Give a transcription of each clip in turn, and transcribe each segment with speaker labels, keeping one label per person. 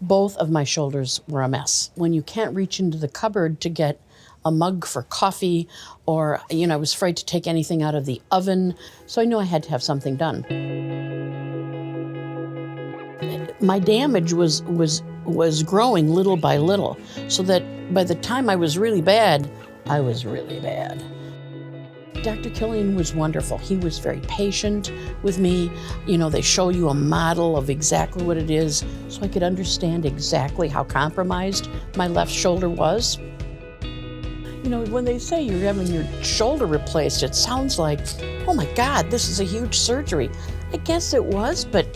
Speaker 1: Both of my shoulders were a mess. When you can't reach into the cupboard to get a mug for coffee, or, I was afraid to take anything out of the oven, so I knew I had to have something done. My damage was growing little by little, so that by the time I was really bad, I was really bad. Dr. Killian was wonderful. He was very patient with me. They show you a model of exactly what it is, so I could understand exactly how compromised my left shoulder was. When they say you're having your shoulder replaced, it sounds like, oh my God, this is a huge surgery. I guess it was, but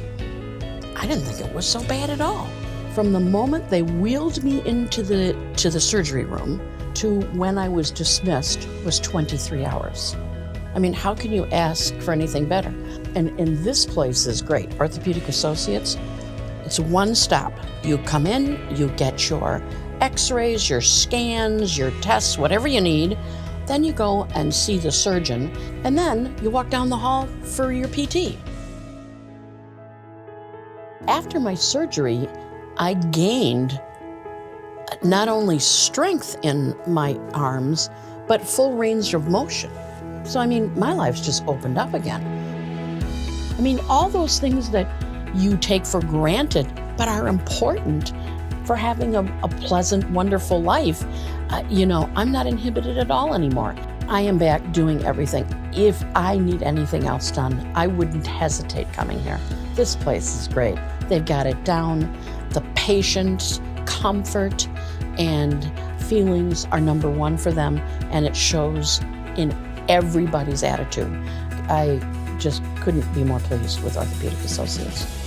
Speaker 1: I didn't think it was so bad at all. From the moment they wheeled me into the surgery room to when I was dismissed was 23 hours. How can you ask for anything better? And this place is great, Orthopedic Associates. It's one stop. You come in, you get your x-rays, your scans, your tests, whatever you need. Then you go and see the surgeon, and then you walk down the hall for your PT. After my surgery, I gained not only strength in my arms, but full range of motion. So, my life's just opened up again. All those things that you take for granted, but are important for having a pleasant, wonderful life, I'm not inhibited at all anymore. I am back doing everything. If I need anything else done, I wouldn't hesitate coming here. This place is great. They've got it down. The patient's comfort and feelings are number one for them, and it shows in everybody's attitude. I just couldn't be more pleased with Orthopedic Associates.